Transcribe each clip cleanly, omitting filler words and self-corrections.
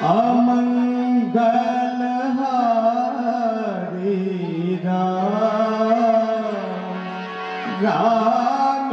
अमंगल हरि राम राम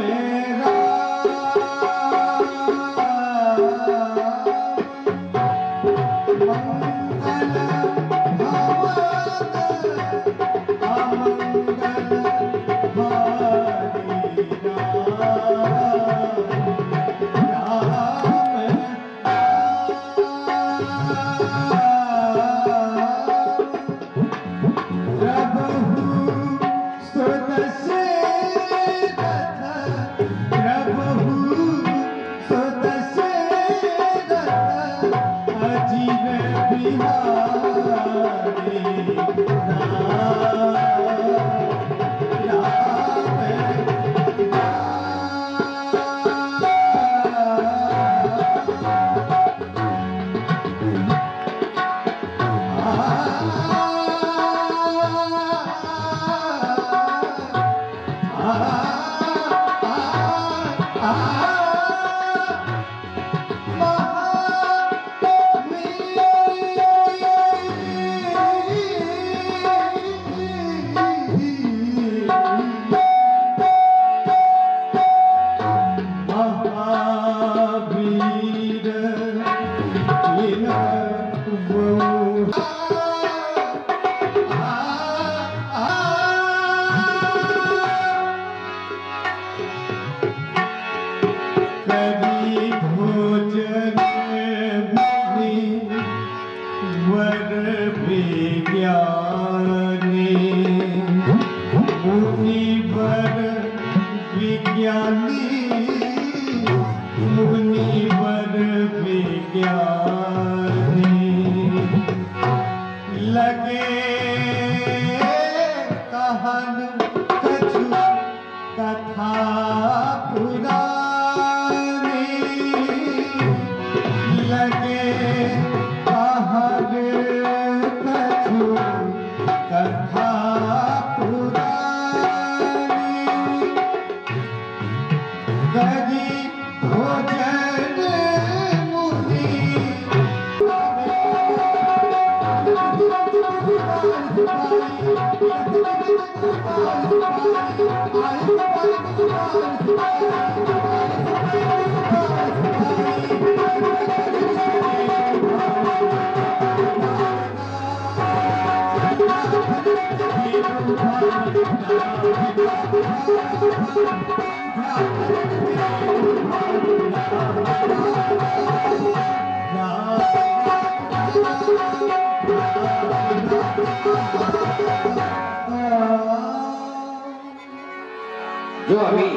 जो अभी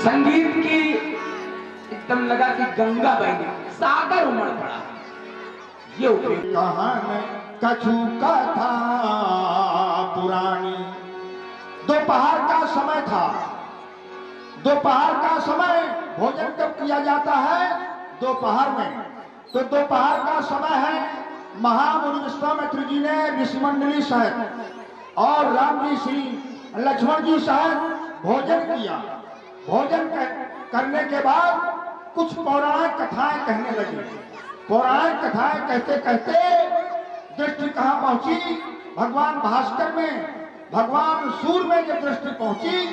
संगीत की एकदम लगा कि गंगा बहनी सागर उमड़ पड़ा। ये कहानी कछु कथा पुरानी। दोपहर का समय था। दोपहर का समय भोजन कब किया जाता है? दोपहर में। तो दोपहर का समय है। महामुनि विश्वामित्र जी ने ऋषि मंडली सहित और राम जी श्री लक्ष्मण जी सहित भोजन किया। भोजन करने के बाद कुछ पौराणिक कथाएं कहने लगी। पौराणिक कथाएं कहते कहते दृष्टि कहाँ पहुंची? भगवान भास्कर में, भगवान सूर्य में जब दृष्टि पहुंची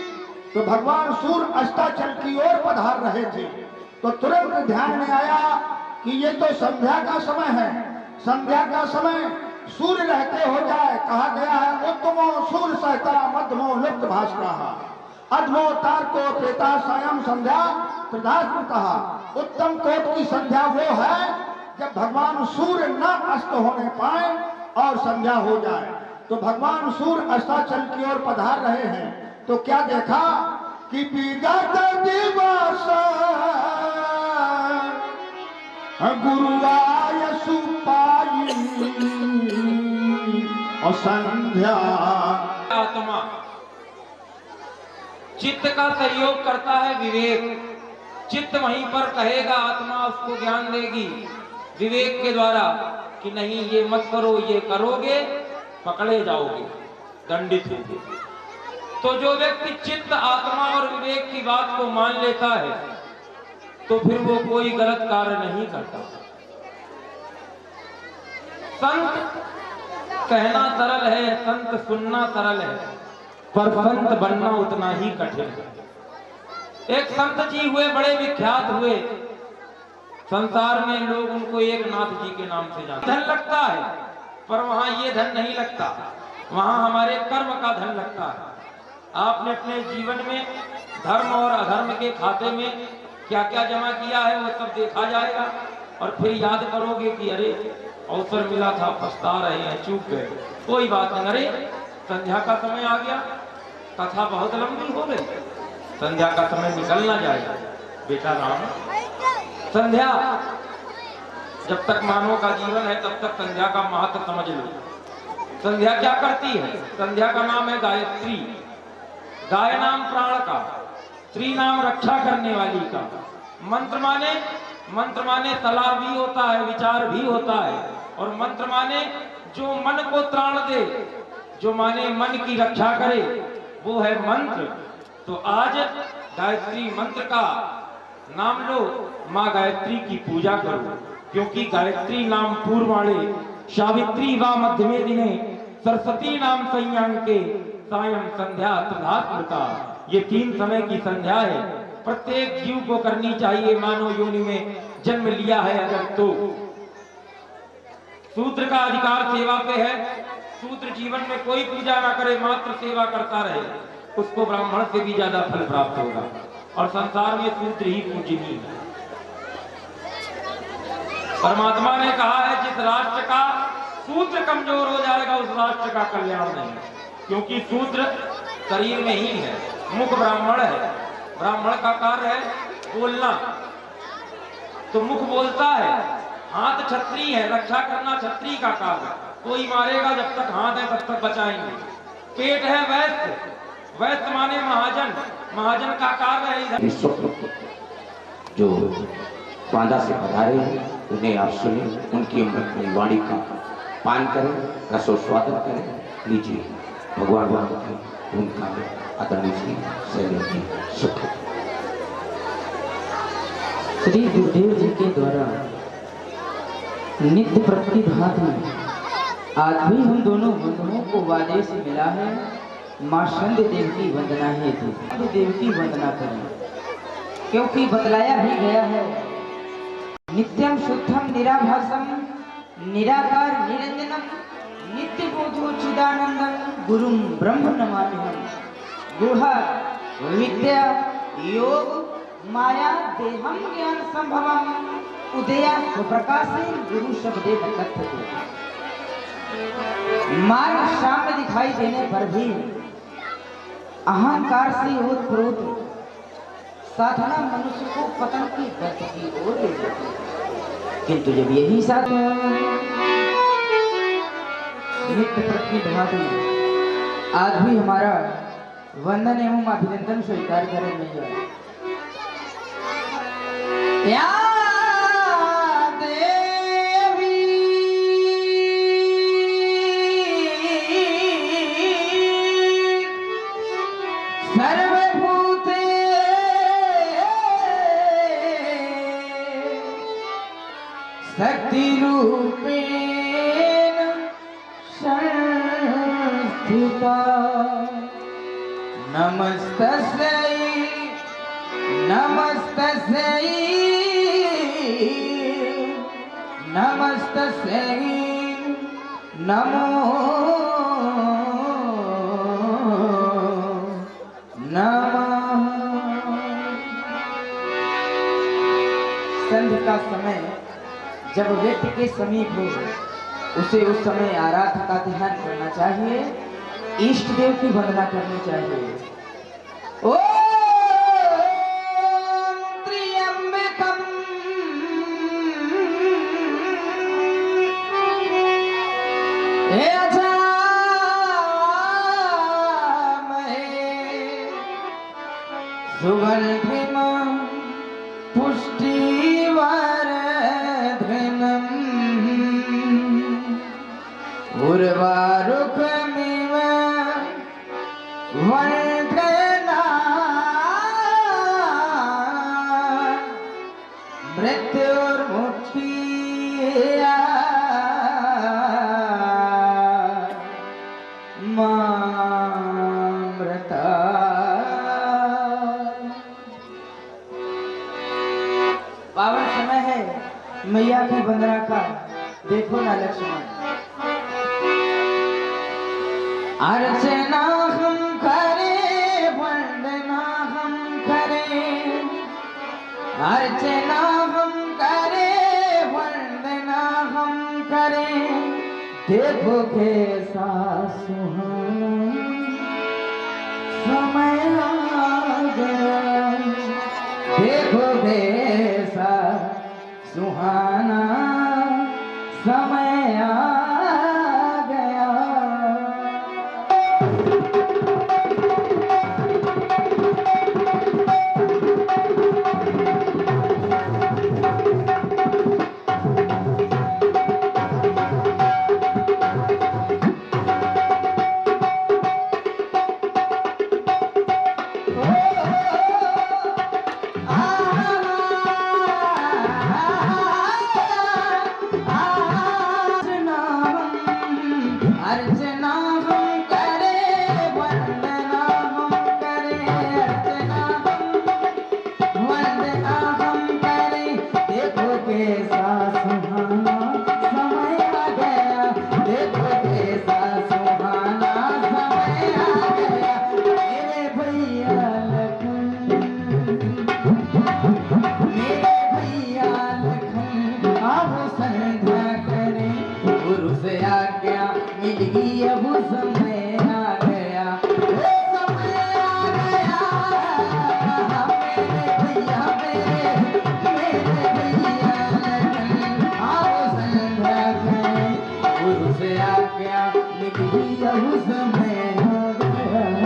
तो भगवान सूर्य अस्ताचल की ओर पधार रहे थे। तो तुरंत ध्यान में आया कि ये तो संध्या का समय है। संध्या का समय सूर्य रहते हो जाए। कहा गया है उत्तमो सूर्य सहता मध्यमो लुप्त भास्कर अधमो तारको प्रेता सायं संध्या प्रधास्मृतः। उत्तम कोट की संध्या वो है जब भगवान सूर्य न अस्त होने पाए और संध्या हो जाए। तो भगवान सूर्य अस्ताचल की ओर पधार रहे हैं। तो क्या देखा कि विगत दिवस गुरुवाय सुपाई और संध्या। आत्मा चित्त का सहयोग करता है विवेक। चित्त वहीं पर कहेगा, आत्मा उसको ज्ञान देगी विवेक के द्वारा कि नहीं ये मत करो, ये करोगे पकड़े जाओगे, दंडित होगे। तो जो व्यक्ति चित्त, आत्मा और विवेक की बात को मान लेता है तो फिर वो कोई गलत कार्य नहीं करता। संत कहना सरल है, संत सुनना सरल है, पर संत बनना उतना ही कठिन है। एक संत जी हुए, बड़े विख्यात हुए, संसार में लोग उनको एक नाथ जी के नाम से जानते। धन लगता है, पर वहां ये धन नहीं लगता, वहां हमारे कर्म का धन लगता है। आपने अपने जीवन में धर्म और अधर्म के खाते में क्या क्या जमा किया है वो सब देखा जाएगा, और फिर याद करोगे कि अरे अवसर मिला था, पछता रहे हैं, चूक गए। कोई बात नहीं, अरे संध्या का समय आ गया, कथा बहुत लंबी हो गई, संध्या का समय निकल ना जाए। बेटा राम, संध्या जब तक मानव का जीवन है तब तक संध्या का महत्व समझ लो। संध्या क्या करती है? संध्या का नाम है गायत्री। गाय नाम प्राण का, स्त्री नाम रक्षा करने वाली का। मंत्र माने सलाह भी होता है, विचार भी होता है, और मंत्र माने जो मन को त्राण दे, जो माने मन की रक्षा करे, वो है मंत्र। तो आज गायत्री मंत्र का नाम लो, माँ गायत्री की पूजा करो, क्योंकि गायत्री नाम पूर्वाणे सावित्री वा मध्यमे दिने सरस्वती नाम संयांके सायं संध्या त्रिधात्मता। ये 3 समय की संध्या है, प्रत्येक जीव को करनी चाहिए। मानव योनि में जन्म लिया है अगर तो शूद्र का अधिकार सेवा पे है। शूद्र जीवन में कोई पूजा ना करे, मात्र सेवा करता रहे, उसको ब्राह्मण से भी ज्यादा फल प्राप्त होगा। और संसार में शूद्र ही पूजनीय है। परमात्मा ने कहा है जिस राष्ट्र का शूद्र कमजोर हो जाएगा उस राष्ट्र का कल्याण नहीं, क्योंकि शूद्र शरीर में ही है, मुख ब्राह्मण है। ब्राह्मण का कार्य है बोलना, तो मुख बोलता है, हाथ क्षत्रिय है, रक्षा करना क्षत्रिय का कार्य। कोई मारेगा जब तक हाथ है तब तक बचाएंगे। पेट है वैश्य, वैश्य माने महाजन, महाजन का कार्य है इधर। जो बांदा से पधारे हैं उन्हें आप सुने, उनकी अमृतमयी वाणी का पान करें, रसोस्वादन करें। लीजिए भगवान राम की उनका आदरणीय श्री शैलेश जी सुख। श्री गुरुदेव जी के द्वारा नित्य प्रतिभाति आज भी हम दोनों बंधुओं को वादे से मिला है। माँ संध्य देव की वंदना है, संध्य देव की वंदना करें, क्योंकि बतलाया भी गया है नित्यम शुद्धम निराभासम निराकार निरंजनम नित्य बोधो चिदानंदम गुरुम ब्रह्म नमाम्यहम। गुहा विद्या योग माया देहम ज्ञान संभवम उदया स्वप्रकाशे गुरु शब्दे कथ्यते। मार्ग सामने दिखाई देने पर भी अहंकार से ओतप्रोत साधना मनुष्य को पतन की गति की ओर ले जाती है। किंतु जब यही साधना नित्य प्रतिभाति आज भी हमारा वंदन एवं अभिनंदन स्वीकार करें मैया। सर्वभूते शक्ति रूपेण संस्थिता नमस्तस्यै नमस्तस्यै नमस्तस्यै नमो नमः। संध्या का समय जब व्यक्ति के समीप हो उसे उस समय आराधना का ध्यान करना चाहिए, इष्ट देव की वंदना करनी चाहिए। ओम त्र्यंबकम सुगंधिम पुष्टिवर्धनम उर्वारुकमिव वन्दनामि। और मुठिया मामृता। पावन समय है मैया की वंदना का। देखो ना लक्ष्मण, अर्चना हम करें, वंदना हम करें, अर्चना हम करें, वंदना हम करें। देखो कैसा सुहाना समय आ गया, देखो कैसा सुहाना समय आ गया। अर्चना हम करें, वंदना हम करें, अर्चना हम वंदना हम करें। देखो कैसा सुहाना समय आ गया, देखो कैसा सुहाना समय आ गया। मेरे भैया लखन, मेरे भैया लखन, आओ संध्या करें। गुरु से आज्ञा मिल गई, अब समय आ गया, समय आ गया। मेरे भैया, मेरे भैया लखन, आओ संध्या करें। गुरु से आज्ञा मिल गई, अब समय आ गया।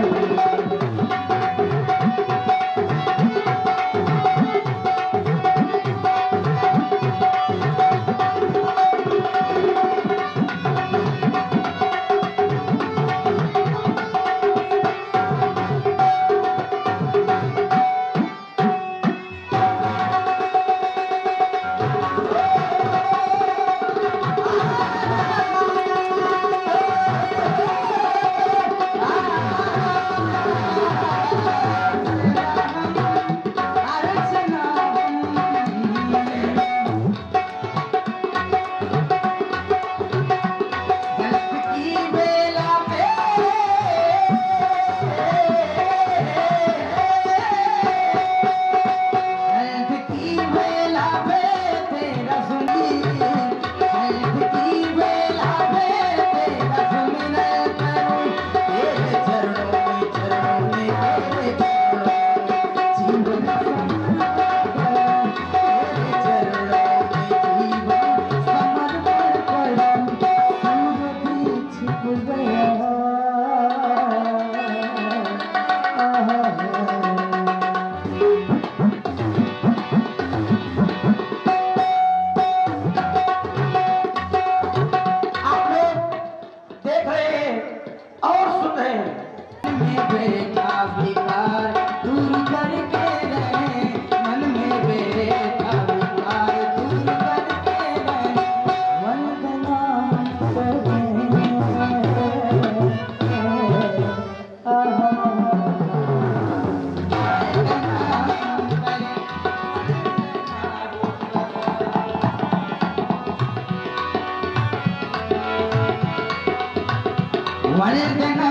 वंदना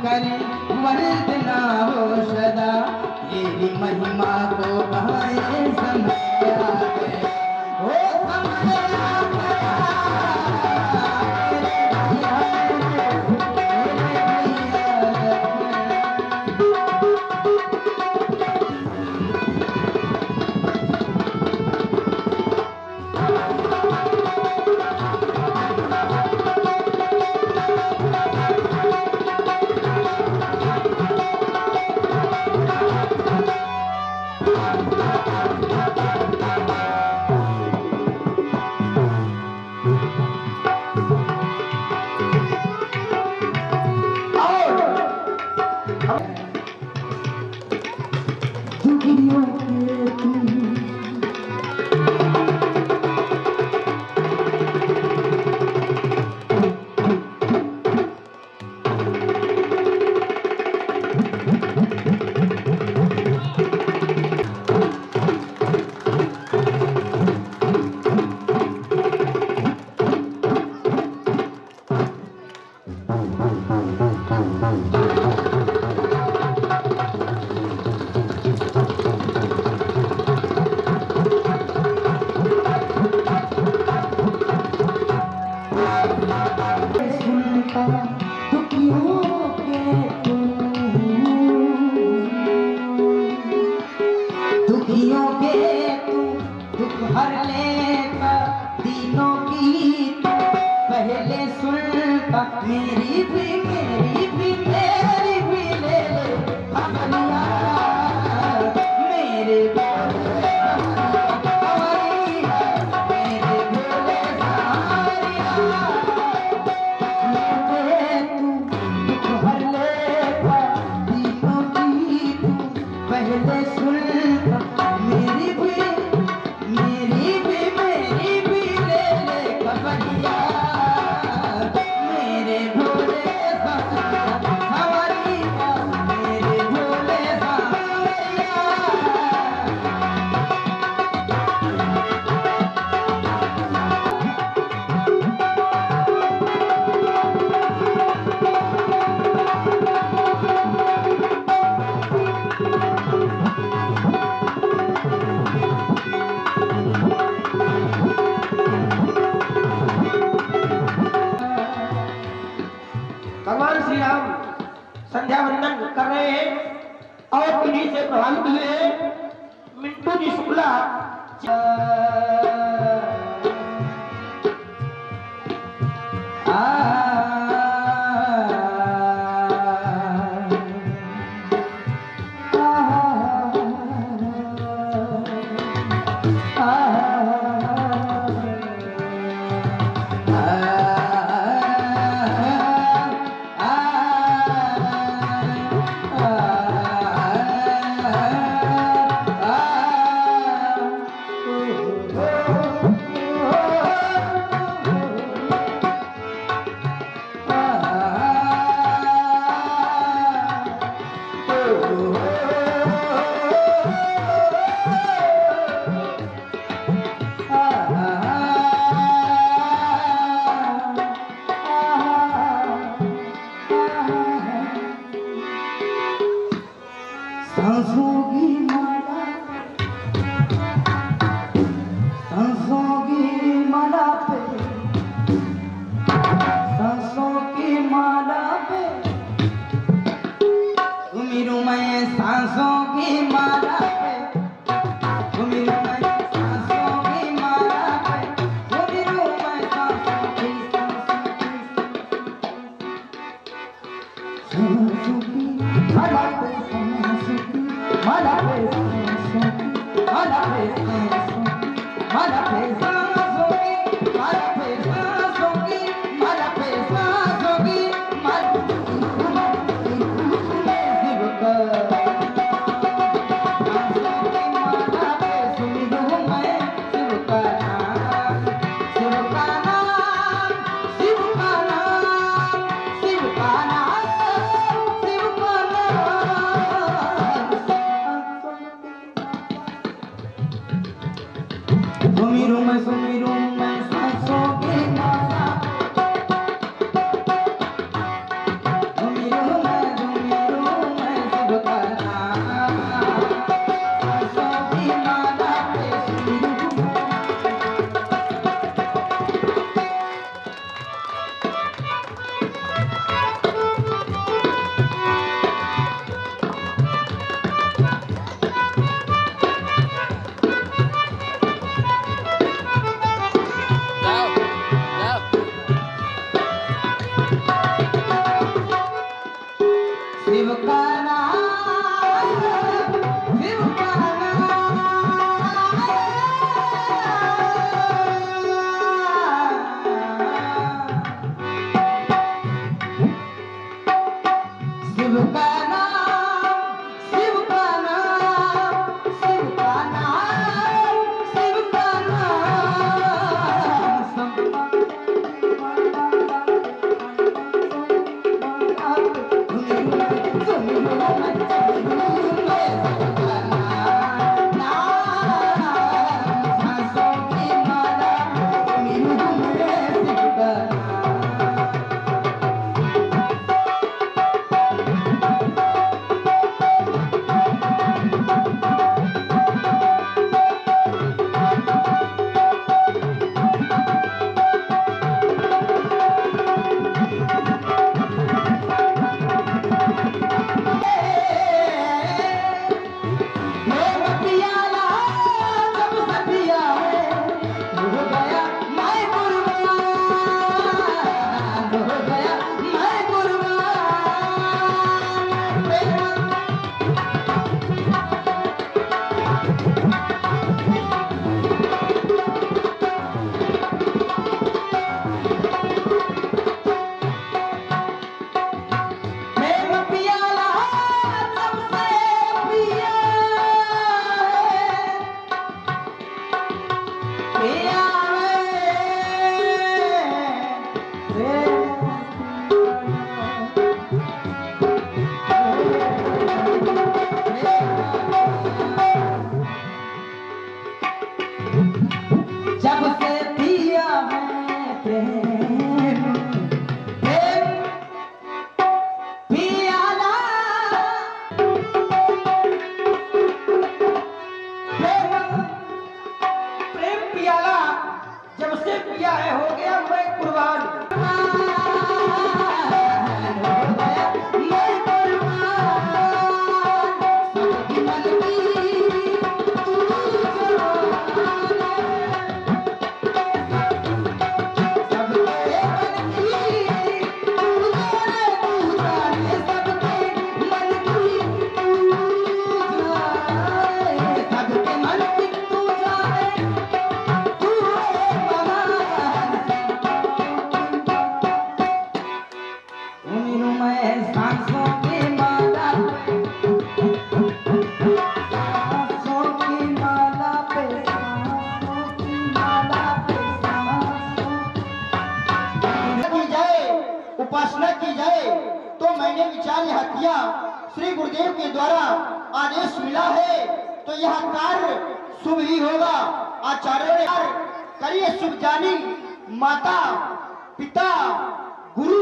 करें, वंदना हो सदा, तेरी महिमा को गाए समय आ गया, ओ समय आ गया। मेरे भैया भर लेता तीनों की तू पहले सुनता मेरी भी मेरी भी मेरी भी ले ले अपनिया मेरे पहले सुनता मेरी भी मेरी भी ले ले खबरिया मेरे भोले सवरिया मेरे भोले सवरिया भगवान श्री राम संध्या वंदन कर रहे हैं और इन्हीं से प्रभावित हुए हैं मिंटू जी शुक्ला आ प्याला जब से पिया है हो गया मैं कुर्बान। उपासना की जाए तो मैंने विचार यह किया, श्री गुरुदेव के द्वारा आदेश मिला है तो यह कार्य शुभ ही होगा। आचार्यों ने करिए शुभ जानी, माता पिता गुरु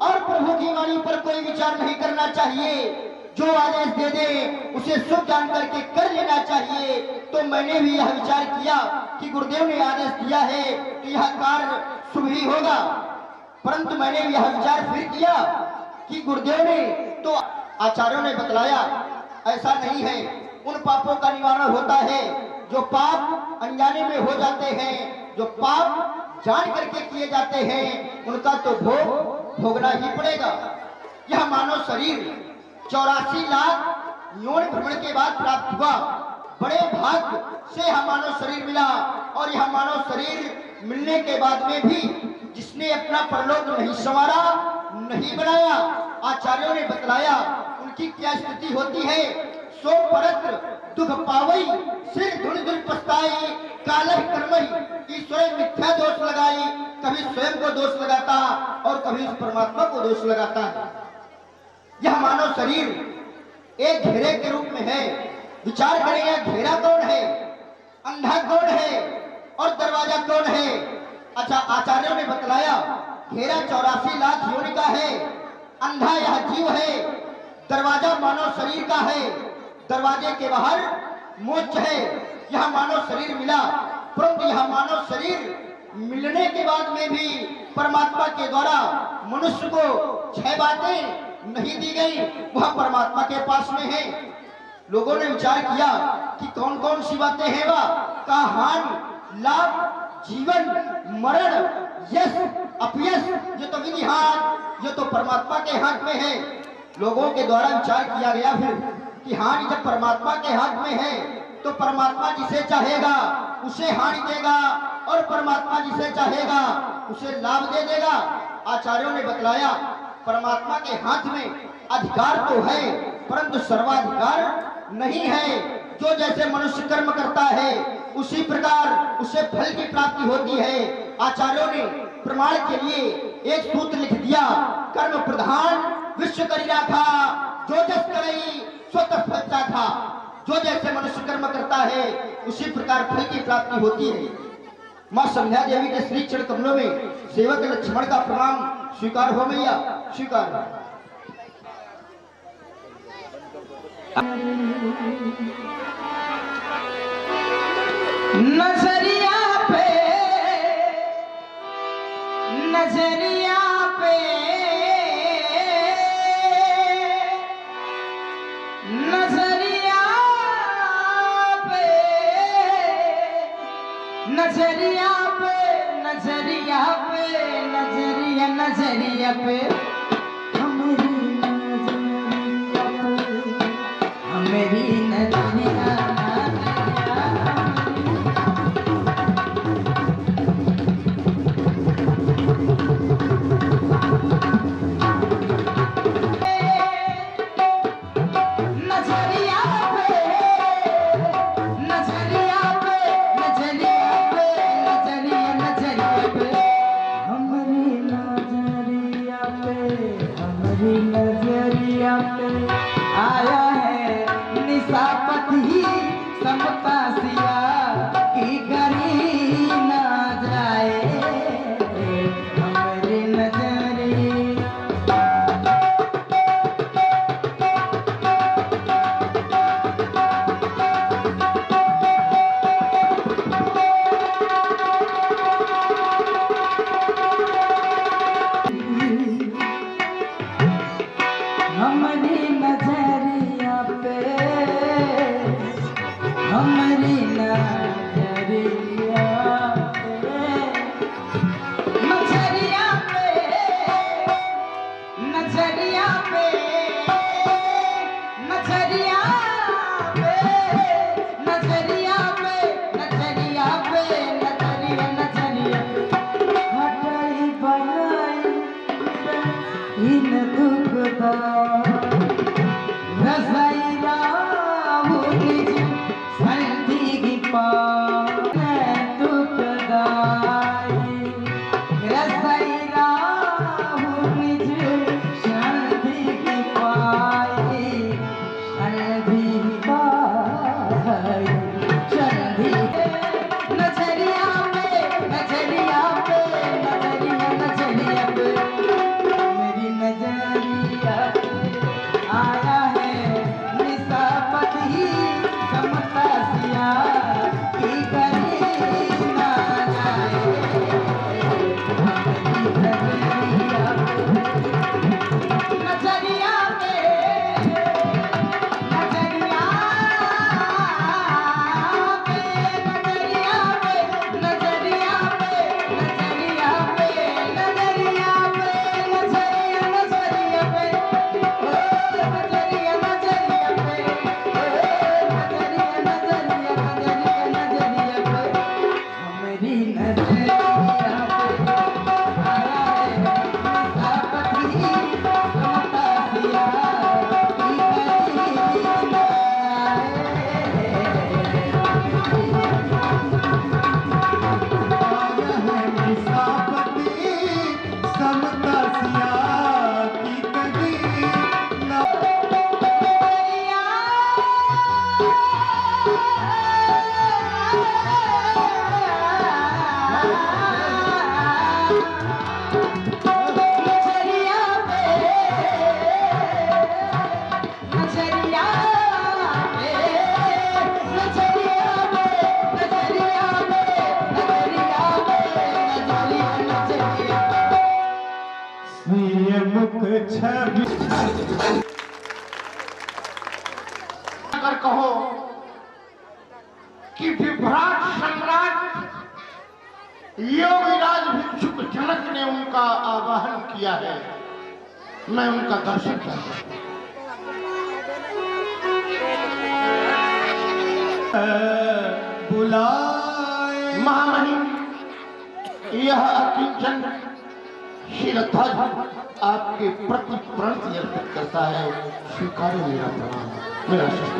और प्रभु की वाणी पर कोई विचार नहीं करना चाहिए। जो आदेश दे दे उसे शुभ जान करके कर लेना चाहिए। तो मैंने भी यह विचार किया कि गुरुदेव ने आदेश दिया है तो यह कार्य शुभ ही होगा। परंतु मैंने यह विचार फिर किया कि गुरुदेव ने तो आचार्यों ने बतलाया ऐसा नहीं है, उन पापों का निवारण होता है जो पाप अनजाने में हो जाते हैं, जो पाप जान करके किए जाते हैं उनका तो भोग भोगना ही पड़ेगा। यह मानव शरीर 84 लाख यौन भ्रमण के बाद प्राप्त हुआ, बड़े भाग्य से यह मानव शरीर मिला। और यह मानव शरीर मिलने के बाद में भी जिसने अपना परलोक नहीं संवारा, नहीं बनाया, आचार्यों ने बतलाया उनकी क्या स्थिति होती है। सो परत्र दुख पावई, सिर धुन धुन पछताई, कालह कर्मई, ईश्वर मिथ्या दोष लगाई। कभी स्वयं को दोष लगाता और कभी उस परमात्मा को दोष लगाता है। यह मानव शरीर एक घेरे के रूप में है। विचार करें यह घेरा कौन है, अंधा कौन है और दरवाजा कौन है। अच्छा, आचार्यों ने बतलाया घेरा 84 लाख योनि का है, अंधा यह जीव है, दरवाजा मानव शरीर का है, दरवाजे के बाहर मोक्ष है। यह मानव शरीर मिला, परंतु यह मानव शरीर मिलने के बाद में भी परमात्मा के द्वारा मनुष्य को 6 बातें नहीं दी गई, वह परमात्मा के पास में है। लोगों ने विचार किया कि कौन कौन सी बातें हैं वह का हानि लाभ जीवन मरण यश अपयश, ये तो विधि हाथ, ये तो परमात्मा के हाथ में है। लोगों के द्वारा विचार किया गया फिर कि हानि जब परमात्मा के हाथ में है तो परमात्मा जिसे चाहेगा उसे हानि देगा और परमात्मा जिसे चाहेगा उसे लाभ दे देगा। आचार्यों ने बतलाया परमात्मा के हाथ में अधिकार तो है परंतु सर्वाधिकार नहीं है। जो जैसे मनुष्य कर्म करता है उसी प्रकार उसे फल की प्राप्ति होती है। आचार्यों ने प्रमाण के लिए एक सूत्र लिख दिया, कर्म प्रधान विश्व करी राखा, जो जस करई स्वतः फल चाखा। जो जैसे मनुष्य कर्म करता है उसी प्रकार फल की प्राप्ति होती है। मां संध्या देवी के श्री चरण कमलों में सेवक लक्ष्मण का प्रणाम स्वीकार हो मैया, स्वीकार। नजरिया पे नजरिया पे नजरिया पे नजरिया पे नजरिया पे नजरिया नजरिया पे हमारी नजरिया नजरिया पे आया है भी नजरिया पे आया है सीतापति ममता सिया की करीना आया है निशापति समता सिया की करीना। छवि अगर कहो कि विभ्राट सम्राट योगीराज भिक्षुक जनक ने उनका आवाहन किया है, मैं उनका दर्शन करता बुलाए महामहिम। यह अकिंचन शीलध्वज आपके प्रति प्रणति अर्पित करता है, स्वीकार मेरा प्रणाम, मेरा शिष्ट।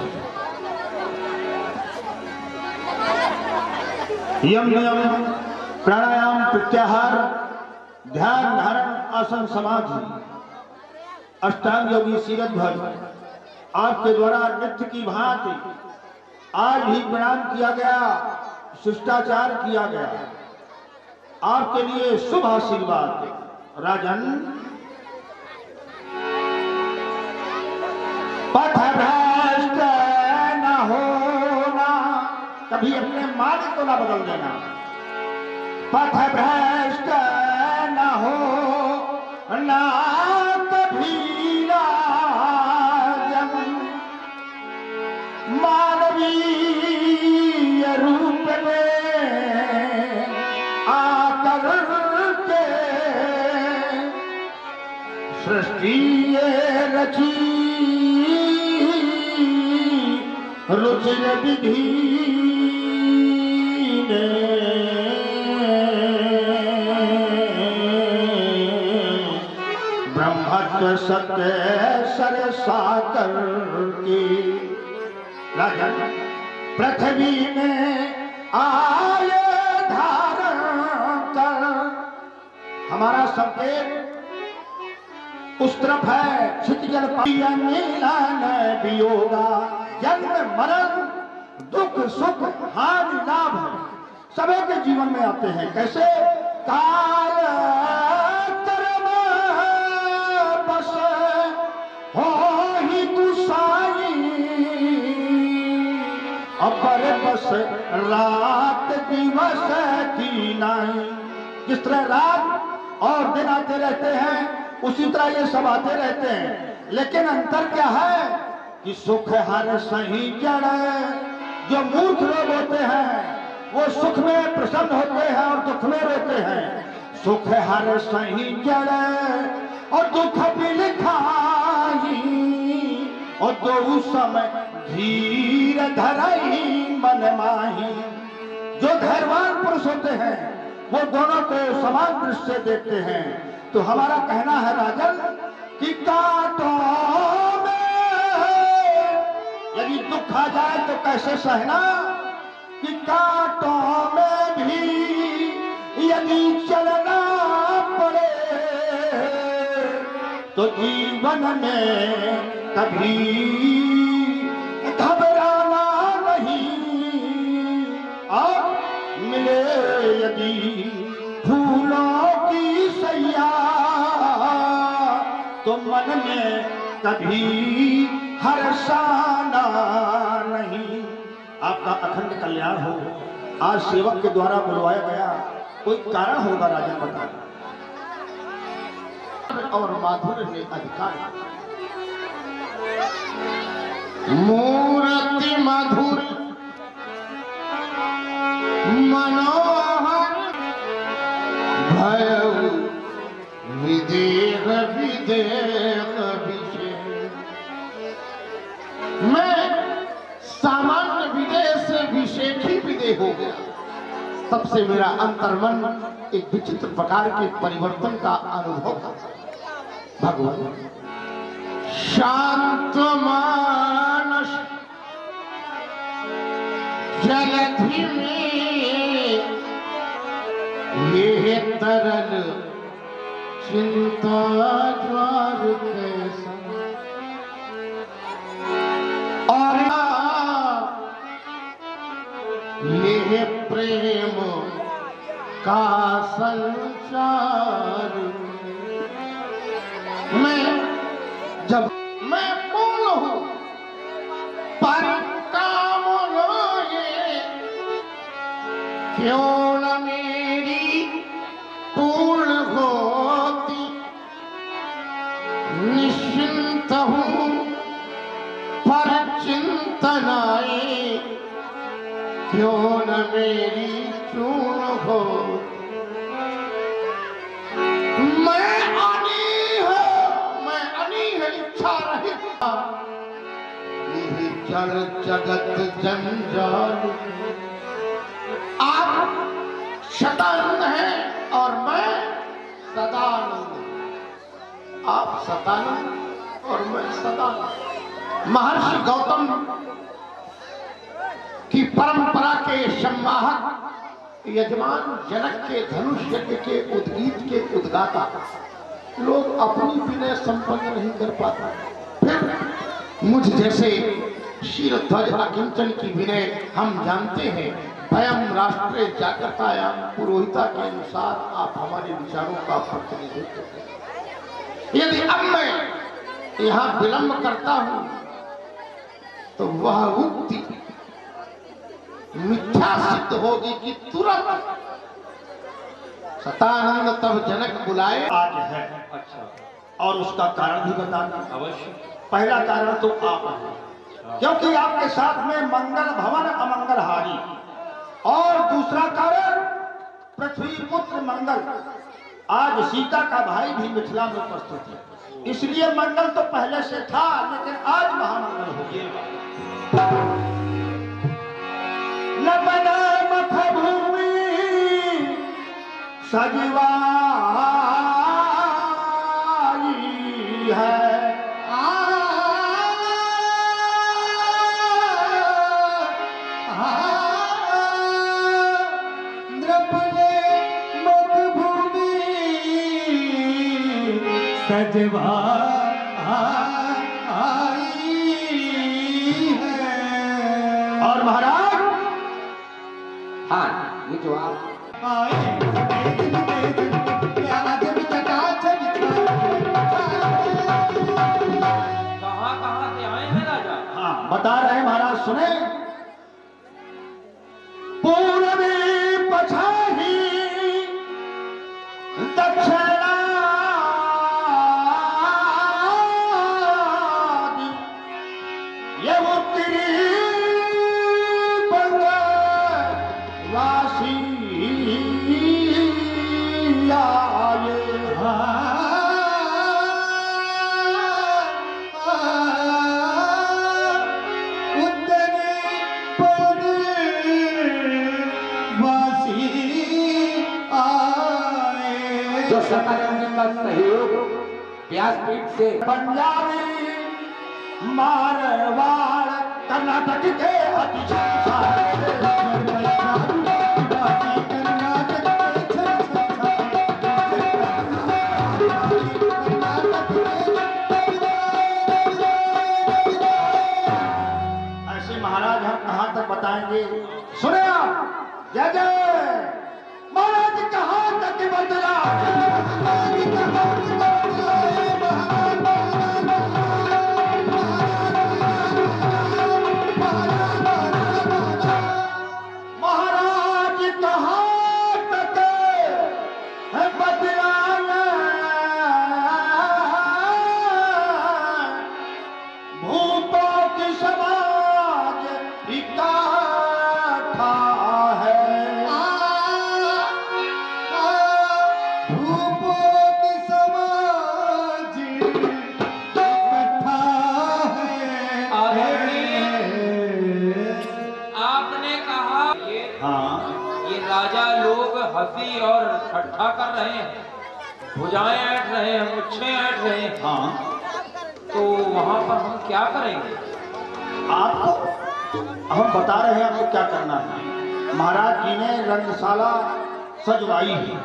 यम नियम प्राणायाम प्रत्याहार ध्यान धारण आसन समाधि अष्टांग योगी शीलध्वज आपके द्वारा नृत्य की भांति आज भी प्रणाम किया गया, शिष्टाचार किया गया। आपके लिए शुभ आशीर्वाद। राजन पथ भ्रष्ट न होना, कभी अपने मार्ग को ना बदल देना। पथ भ्रष्ट न हो ना कभी राजन, मानवीय रूप में आकर के सृष्टि रची रुचिर विधि ने, ब्रह्मत्व सत्य सर साकर की राजन पृथ्वी में आए धारण कर। हमारा संकेत उस तरफ है, क्षितिजल मिलन वियोगा, जन्म मरण दुख सुख हानि लाभ सभी के जीवन में आते हैं। कैसे? काल कर्म बस हो ही गुसाई, अपर बस रात दिवस की नाई। जिस तरह रात और दिन आते रहते हैं उसी तरह ये सब आते रहते हैं, लेकिन अंतर क्या है कि सुख हर सही जड़। जो मूर्ख लोग होते हैं वो सुख में प्रसन्न होते हैं और दुख में रोते हैं। सुख हर सही जड़ और दुख भी लिखाई, और दो समय धीर धरई मन माही। जो धैर्यवान पुरुष होते हैं वो दोनों को समान दृष्टि से देखते हैं। तो हमारा कहना है राजन कि कांटों में यदि दुख आ जाए तो कैसे सहना, कि कांटों में भी यदि चलना पड़े तो जीवन में कभी घबराना नहीं। और मिले यदि फूलों की सैया तो मन में कभी हर्षाना नहीं। आपका अखंड कल्याण हो। आज सेवक के द्वारा बुलवाया गया, कोई कारण होगा राजन बता। और माधुर्य ने अधिकार। मूर्ति मधुर मनोहर भय विदेह विदेह विषय। मैं सामान्य विदेह से विषेक ही विदेह हो गया। तब से मेरा अंतर्मन एक विचित्र प्रकार के परिवर्तन का अनुभव था। भगवान शांत मानस जलधि में ये तरल चिंता ज्वार कैसा और ये प्रेम का संचार। जब मैं पूर्ण हूं पर काम ये क्यों न मेरी पूर्ण होती। निश्चिंत हूं पर चिंतनाएं क्यों न मेरी चून हो। मैं अनी है इच्छा रहित यही जड़ जगत जंजाल। आप शतानंद हैं और मैं सदानंद। आप सदानंद और मैं सदानंद। महर्षि गौतम की परंपरा के संवाहक यजमान जनक के धनुष यज्ञ के उद्गीत के उद्गाता लोग अपनी विनय संपन्न नहीं कर पाता। फिर मुझ जैसे शीलध्वज अकिंचन की विनय हम जानते हैं। भयम राष्ट्रे जागृतायाम पुरोहिता के अनुसार आप हमारे विचारों का प्रतिनिधित्व करें। यदि अब मैं यहाँ विलंब करता हूं तो वह उक्ति मिथ्या सिद्ध होगी कि तुरंत सतानंद तब जनक बुलाए आज है। अच्छा, और उसका कारण भी बताना। अवश्य। पहला कारण तो आप हैं, क्योंकि आपके साथ में मंगल भवन अमंगल हारी। और दूसरा कारण पृथ्वी पुत्र मंगल। आज सीता का भाई भी मिथिला में उपस्थित है, इसलिए मंगल तो पहले से था, लेकिन आज महामंगल हो गया। न बना मथ भूमि सजवाई है। सजवा आई है। और महाराज हाँ, ये जो आप कहाँ से आए हैं राजा? हाँ बता रहे हैं महाराज, सुने। पूर्वी पछाही दक्षिणा ये उत्तरी बंगवासी आए। जो सतानंद का सहयोग व्यासपीठ से पंजाबी मारवाड़ कर्नाटक के ऐसे महाराज हम कहाँ तक बताएंगे। सुने आप, जय जय महाराज कहाँ तक बदला। राजा हंसी और ठट्ठा कर रहे हैं, भुजाएं ऐंठ रहे हैं, मुच्छें ऐंठ रहे हैं, हाँ, तो वहां पर हम क्या करेंगे? आपको हम बता रहे हैं आपको क्या करना है। महाराज जी ने रंगशाला सजवाई है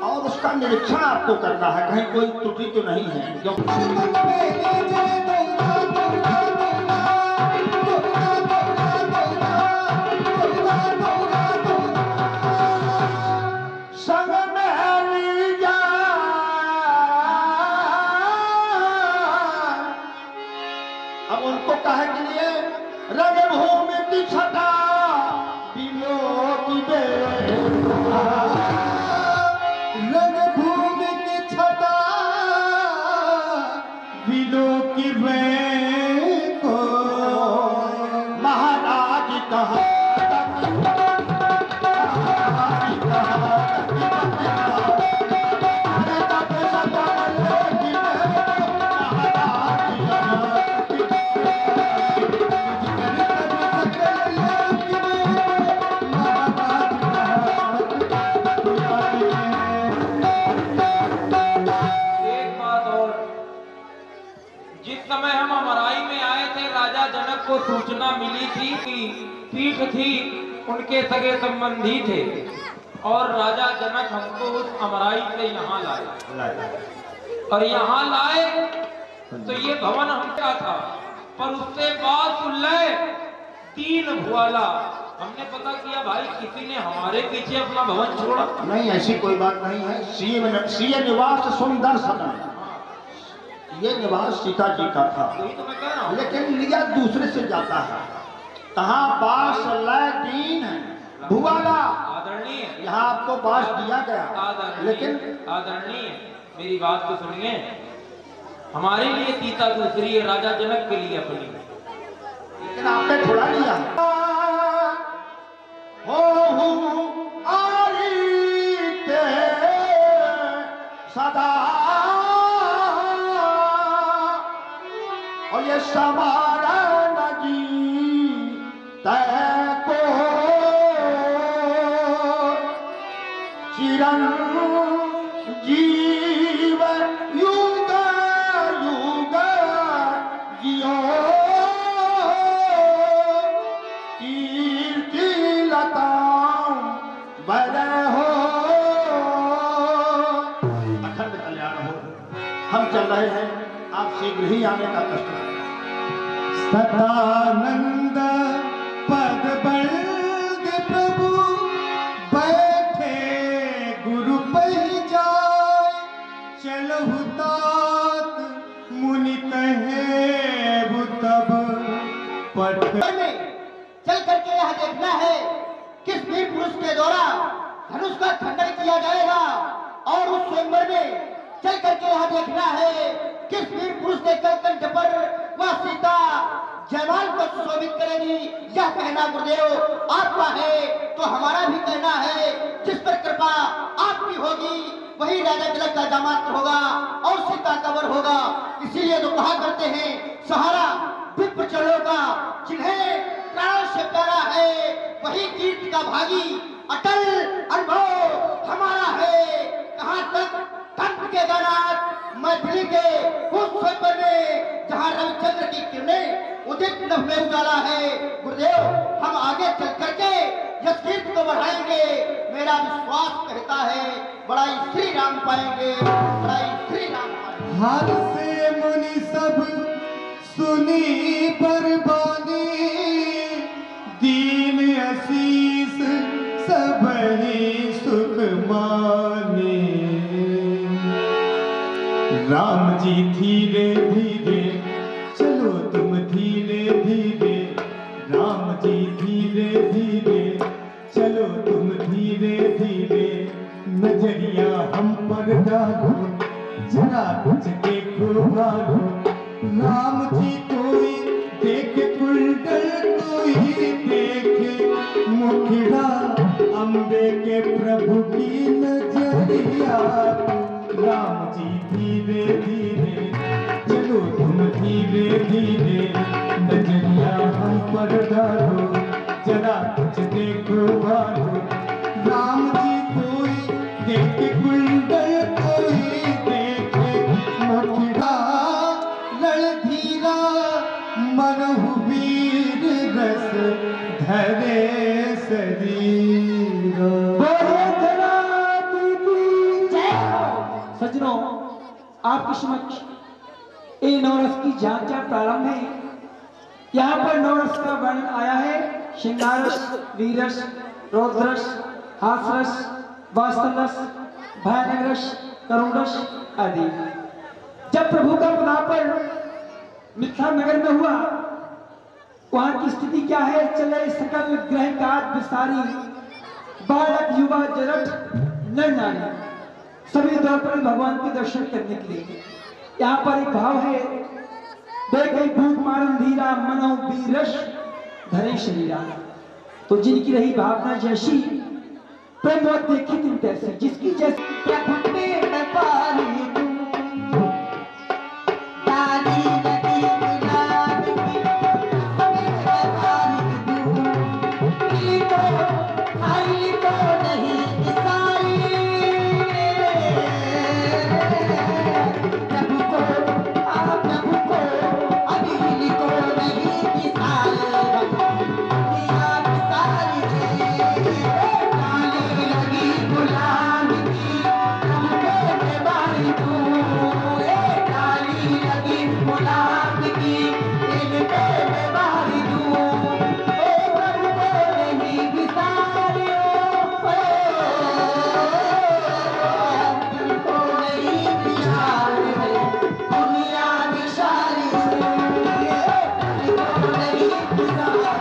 और उसका निरीक्षण आपको करना है, कहीं कोई त्रुटि तो नहीं है। जो संग में लीजा अब उनको कहे के लिए रणभूमि की छटा बिलो की बे रणभूमि की छटा बिलो की बे को महाराज कहा को सूचना मिली थी कि पीठ थी उनके सगे संबंधी थे और राजा जनक हमको उस अमराई से यहाँ लाए और यहाँ लाए तो ये भवन हमका था, पर उससे बात सुन ले तीन भुआला हमने पता किया भाई किसी ने हमारे पीछे अपना भवन छोड़ा। नहीं, ऐसी कोई बात नहीं है। सीए निवास सुंदर सदन, ये निवास सीता जी का था, वही तो मैं कह रहा हूँ। लेकिन लिया दूसरे से जाता है। कहाँ बास लैटीन भुआला आदरणीय, यहाँ आपको बास दिया गया, लेकिन आदरणीय मेरी बात तो सुनिए, हमारे लिए सीता दूसरी है, राजा जनक के लिए अपनी, लेकिन आपने थोड़ा लिया हो आरी के सदा और ये समारा नजी तय को चिरं जीव युग युग जियो कीर्ति लता बर हो अखंड कल्याण हो। हम चल रहे हैं, आप शीघ्र ही आने का कष्ट करें। सदानंद पद बल्द प्रभु बैठे गुरु पही जाय चलहु तात मुनि कहे तब पट चल करके यह देखना है किस वीर पुरुष के द्वारा धनुष का खंडन किया जाएगा, और उस स्वयंवर में चल करके यह देखना है किस वीर पुरुष के कंठ पर वह सीता जयमाल को सुशोभित करेगी। यह कहना गुरुदेव आपका है, तो हमारा भी कहना है, जिस पर कृपा आपकी होगी वही राजा जनक का दामाद होगा और सीता का वर होगा। इसीलिए तो कहा करते हैं सहारा विप्र चलोगा, जिन्हें प्राणों से प्यारा है वही कीर्ति का भागी। अटल अनुभव हमारा है, कहाँ तक कंठ के गानात मैथिली के उस स्वयंवर में जहाँ रविचंद्र की किरणें उदित नभ में उजाला है। गुरुदेव हम आगे चल करके यश कीर्ति को बढ़ाएंगे, मेरा विश्वास कहता है बड़ाई श्री राम पाएंगे, बड़ाई श्री राम पाएंगे। हाथ से मुनि सब सुनी बरबानी दीन आशीष सब ही सुख माने। राम जी धीरे धीरे चलो तुम धीरे धीरे, राम जी धीरे धीरे चलो तुम धीरे धीरे, नजरिया हम पर डालो जरा कुछ देखो भालो। राम जी कोई देखे कुंडल कोई देखे मुखड़ा, अम्बे के प्रभु की नजरिया। राम जी धीरे धीरे चलो तुम धीरे धीरे, नजरिया हम पर डालो जरा कुछ देखो भालो। राम जी एक गुंडल कोई देखे मुखड़ा रणधीरा मनहुवीर रस धरे शरीर। सज्जनों, आपके समक्ष ये नवरस की झांझा प्रारंभ है। यहाँ पर नवरस का वर्णन आया है। श्रृंगारस, वीरस, रौद्रस, हासरस, वास्तवरस, भयानक रस, करुण रस आदि। जब प्रभु का पदार्पण मिथिला नगर में हुआ, वहां की स्थिति क्या है? चले सकल ग्रह काज विस्तारी, बालक युवा जरठ नर नारी सभी द्वारपाल भगवान के दर्शन करने के लिए। यहाँ पर एक भाव है, देखे भूख मारन धीरा मनो बीरस धरे शरीरा। तो जिनकी रही भावना जैसी, प्रेम देखी तुम तैसी, जिसकी जैसी प्रभु पेड़ पाली तू, डाली लगी गुलाब की, पेड़ पाली तू, आई को नहीं इसाई, प्रभु को अभी को नहीं इसाई, दिया बिसारी डाली लगी गुलाब की, पेड़ पाली तू, डाली लगी गुलाब की, पेड़ पाली तू, प्रभु को नहीं बिसारी, प्रभु को नहीं बिसारी, दुनिया बिसारी, प्रभु को नहीं बिसारी,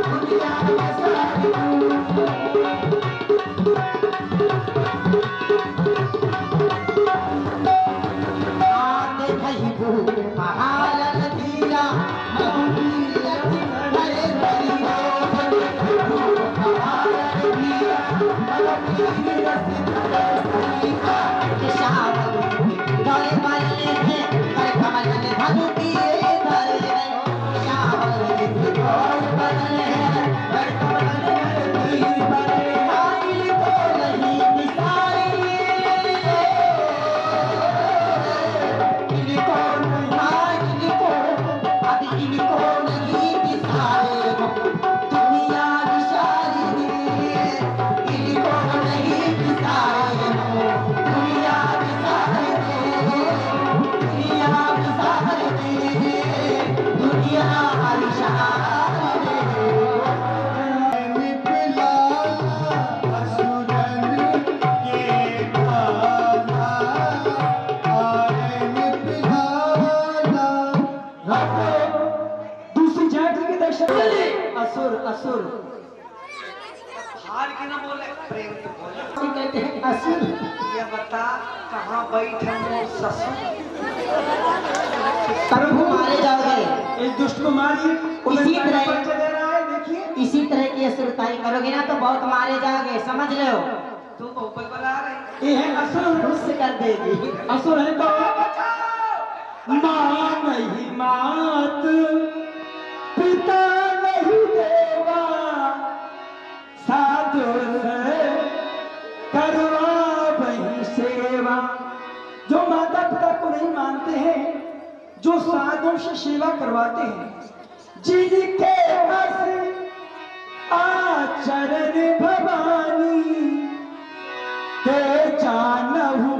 दुनिया आते भई भूख महारन धीरा महुवीर धरे शरीरा, भूख महारन धीरा महुवीर धरे शरीरा, श्यामल धरे मल्ले थे कर कमल ने धनु दिए धरे, श्यामल धरे मल्ले कर कमल ने दिए धरे, आइल को नहीं बिसारी, इनको अभी इनको नहीं बिसारे, दुनिया बिसारी, इनको नहीं बिसारे, दुनिया बिसारे, दुनिया बिसारे, दुनिया बिसारे। निपला असुरन के काला, आए निपलाला। दूसरी झांकी के दर्शन। असुर असुर हार के ना बोले, प्रेम से बोले। कहते हैं असुर। ये बता कहाँ बैठे मोर ससुर? प्रभु मारे जाओगे, इस दुष्ट को मारिए। इसी तरह- परिचय दे रहा है, देखिए। इसी तरह की असुरताई करोगे ना तो बहुत मारे जाओगे, समझ लो। तू ऊपर बना रहे। ये है असुर। उससे कर देगी। असुर है तो माँ नहीं मात, पिता नहीं देवा, साधु से करवा वही सेवा। जो माता पिता को नहीं मानते हैं, जो साधुओं से सेवा करवाते हैं, जिनके बस आचरण भवानी के जानहु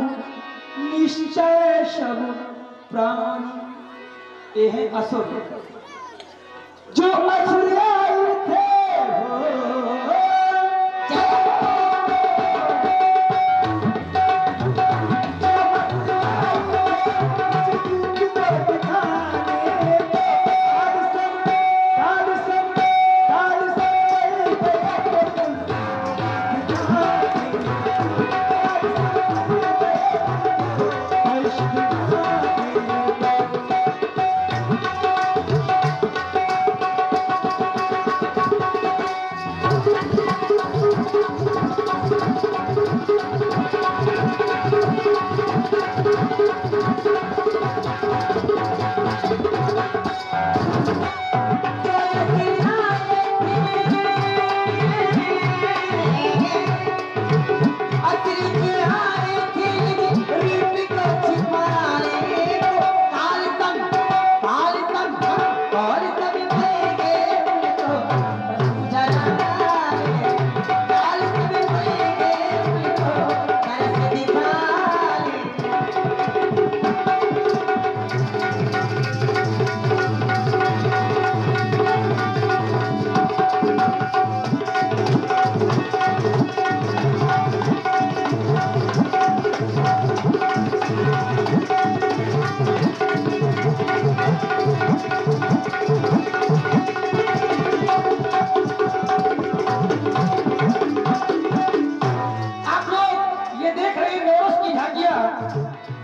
निश्चय सब प्राणी। ये है असुर। जो असुर आए थे हो,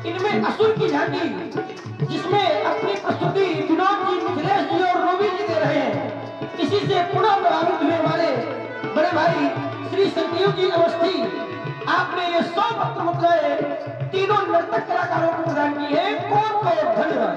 इनमें असुर की झांकी, जिसमें अपनी प्रस्तुति विनोद जी, मिथिलेश जी और रोबी जी दे रहे हैं। इसी से पुनः प्रभावित हुए हमारे बड़े भाई श्री संजीव जी अवस्थी, आपने ये 100 पत्र मुद्राएं तीनों नर्तक कलाकारों को प्रदान की है। कौन को धन्यवाद।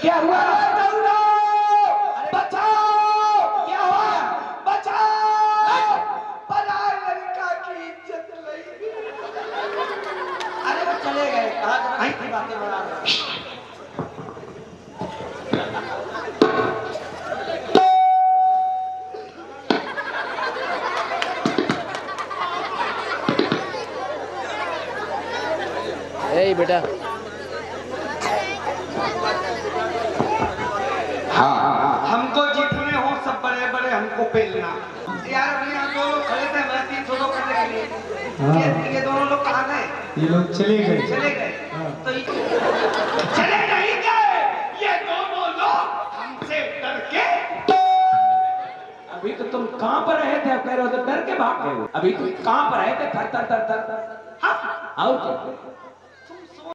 क्या हुआ? बचाओ! क्या हुआ? बचाओ! पराए लड़का की इज्जत नहीं। अरे वो चले गए, कहा कहीं की बातें बना रहे। बेटा हाँ हमको जितने हो सब बड़े बड़े हमको पेलना। यार अभी यहाँ दो लोग खड़े थे, मैं 300 लोग करने के लिए। ये दोनों लोग कहाँ गए? ये लोग चले गए। चले गए। तो चले नहीं गए, ये दोनों लोग हमसे डर के। अभी तो तुम कहाँ पर रहे थे? अब कह रहे हो तो डर के भाग गए हो। अभी तुम कहाँ पर रहे थे? थर थर थर थर। हाँ, आओ